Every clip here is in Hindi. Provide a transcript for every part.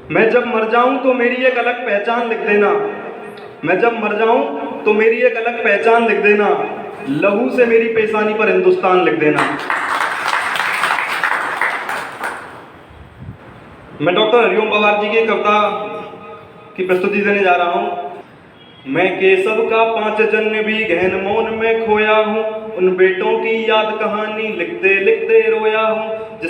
मैं जब मर जाऊं तो मेरी एक अलग पहचान लिख देना। मैं जब मर जाऊं तो मेरी एक अलग पहचान लिख देना। लहू से मेरी पेशानी पर हिंदुस्तान लिख देना। मैं डॉक्टर हरिओम पवार जी की कविता की प्रस्तुति देने जा रहा हूं। मैं केशव का 5 जन्म भी गहन मौन में खोया हूँ। उन बेटों की याद कहानी लिखते लिखते रोया हूँ।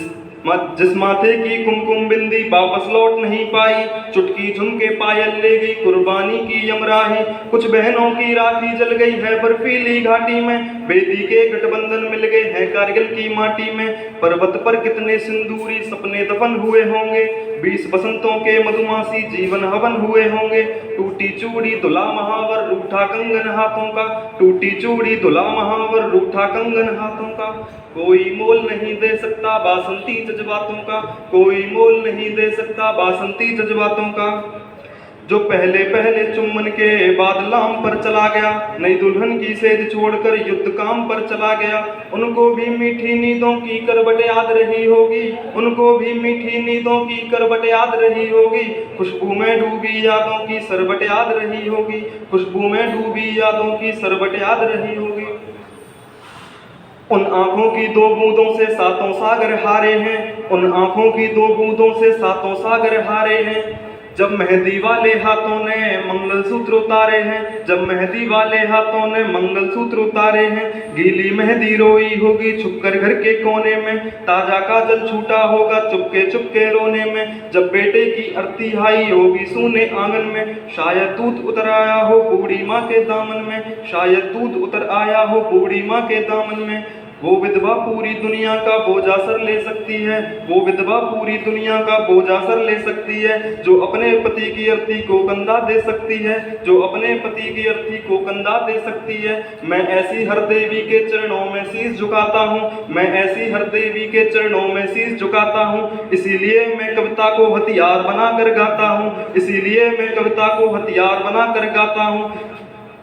जिस माथे की कुमकुम बिंदी वापस लौट नहीं पाई, चुटकी झुमके पायल ले गई कुर्बानी की यमराही। कुछ बहनों की राखी जल गई है बर्फीली घाटी में, बेदी के गठबंधन मिल गए हैं कारगिल की माटी में। पर्वत पर कितने सिंदूरी सपने दफन हुए होंगे, 20 बसंतों के मधुमासी जीवन हवन हुए होंगे। टूटी चूड़ी दुला महावर रूठा कंगन हाथों का, टूटी चूड़ी दुला महावर रूठा कंगन हाथों का। कोई मोल नहीं दे सकता बासंती जज्बातों का, कोई मोल नहीं दे सकता बासंती जज्बातों का। जो पहले पहले चुम्बन के बाद लाम पर चला गया, नई दुल्हन की सेज छोड़कर युद्ध काम पर चला गया। उनको भी मीठी नींदों की करवट याद रही होगी, उनको भी मीठी नींदों की करवट याद रही होगी। खुशबू में डूबी यादों की सरबट याद रही होगी, खुशबू में डूबी यादों की सरबट याद रही होगी। उन आंखों की 2 बूंदों से 7 सागर हारे हैं, उन आंखों की 2 बूंदों से 7 सागर हारे हैं। जब मेहंदी वाले हाथों ने मंगलसूत्र उतारे हैं, जब मेहंदी वाले हाथों ने मंगलसूत्र उतारे हैं। गीली मेहंदी रोई होगी छुपकर घर के कोने में, ताजा काजल छूटा होगा चुपके चुपके रोने में। जब बेटे की आरती आई होगी सूने आंगन में, शायद दूध उतर आया हो बूढ़ी माँ के दामन में, शायद दूध उतर आया हो बूढ़ी माँ के दामन में। वो विधवा पूरी दुनिया का बोझा सर ले सकती है, वो विधवा पूरी दुनिया का बोझा सर ले सकती है। जो अपने पति की अर्थी को कंधा दे सकती है, जो अपने पति की अर्थी को कंधा दे सकती है। मैं ऐसी हर देवी के चरणों में शीश झुकाता हूँ, मैं ऐसी हर देवी के चरणों में शीश झुकाता हूँ। इसीलिए मैं कविता को हथियार बना कर गाता हूँ, इसीलिए मैं कविता को हथियार बना कर गाता हूँ।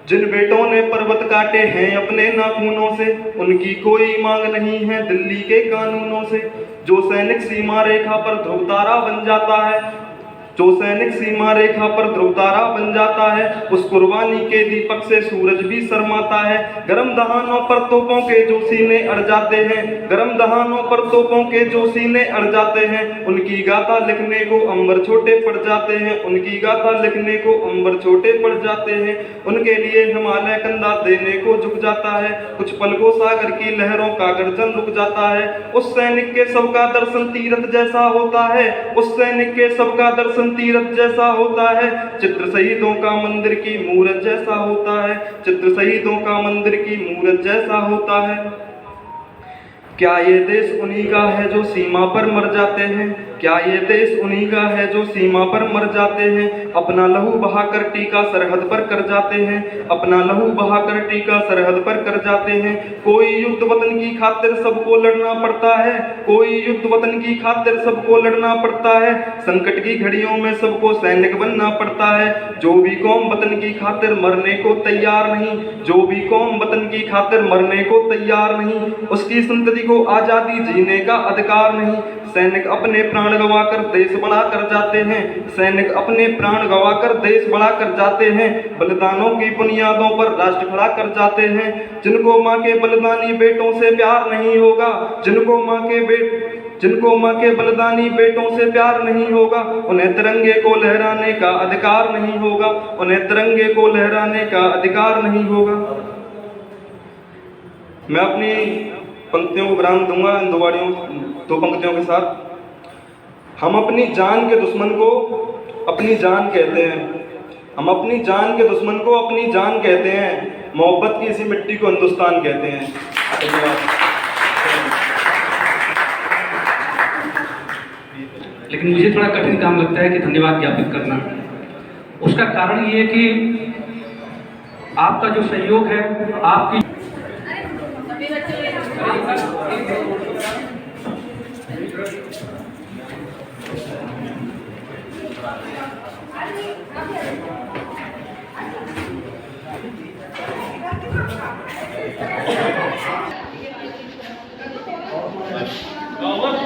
जिन बेटों ने पर्वत काटे हैं अपने नाखूनों से, उनकी कोई मांग नहीं है दिल्ली के कानूनों से। जो सैनिक सीमा रेखा पर ध्रुव तारा बन जाता है, जो सैनिक सीमा रेखा पर ध्रुव तारा बन जाता है, उस कुर्बानी के दीपक से सूरज भी शर्माता है। गरम दहानों पर तोपों के जो सीने अड़ जाते हैं, गरम दहानों पर तोपों के जो सीने अड़ जाते हैं। उनकी गाथा लिखने को अंबर छोटे पड़ जाते हैं, उनकी गाथा लिखने को अंबर छोटे पड़ जाते हैं। उनके लिए हिमालय कंधा देने को झुक जाता है, कुछ पल को सागर की लहरों का गर्जन रुक जाता है। उस सैनिक के शव का दर्शन तीरथ जैसा होता है, उस सैनिक के शव का दर्शन तीरथ जैसा होता है। चित्र शहीदों का मंदिर की मूरत जैसा होता है, चित्र शहीदों का मंदिर की मूरत जैसा होता है। क्या ये देश उन्हीं का है जो सीमा पर मर जाते हैं, क्या ये देश उन्हीं का है जो सीमा पर मर जाते हैं। अपना लहू बहाकर टीका सरहद पर कर जाते हैं, अपना लहू बहाकर टीका सरहद पर कर जाते हैं। कोई युद्ध वतन की खातिर सबको लड़ना पड़ता है, कोई युद्ध वतन की खातिर सबको लड़ना पड़ता है। संकट की घड़ियों में सबको सैनिक बनना पड़ता है। जो भी कौम वतन की खातिर मरने को तैयार नहीं, जो भी कौम वतन की खातिर मरने को तैयार नहीं, उसकी संतति को आजादी जीने का अधिकार नहीं। सैनिक अपने प्राण गवाकर देश बड़ा कर जाते हैं, सैनिक अपने प्राण गवाकर देश बड़ा कर जाते हैं। बलिदानों की बुनियादों पर राष्ट्र खड़ा कर जाते हैं। जिनको माँ के बलिदानी बेटों से प्यार नहीं होगा, जिनको माँ के बलिदानी बेटों से प्यार नहीं होगा, उन्हें तिरंगे को लहराने का अधिकार नहीं होगा, उन्हें तिरंगे को लहराने का अधिकार नहीं होगा। मैं अपनी पंक्तियों को विराम दूंगा इन 2 पंक्तियों के साथ। हम अपनी जान के दुश्मन को अपनी जान कहते हैं, हम अपनी जान के दुश्मन को अपनी जान कहते हैं। मोहब्बत की इसी मिट्टी को हिंदुस्तान कहते हैं। धन्यवाद। लेकिन मुझे थोड़ा कठिन काम लगता है कि धन्यवाद ज्ञापित करना। उसका कारण ये है कि आपका जो सहयोग है, आपकी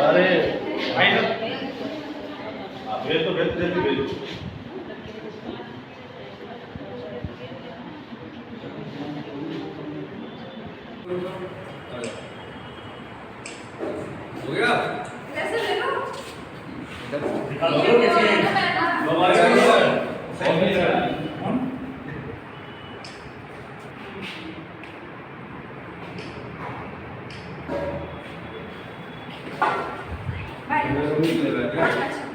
अरे ये तो जल्दी भेजो। हो गया? पैसे ले लो। बाय। अच्छा।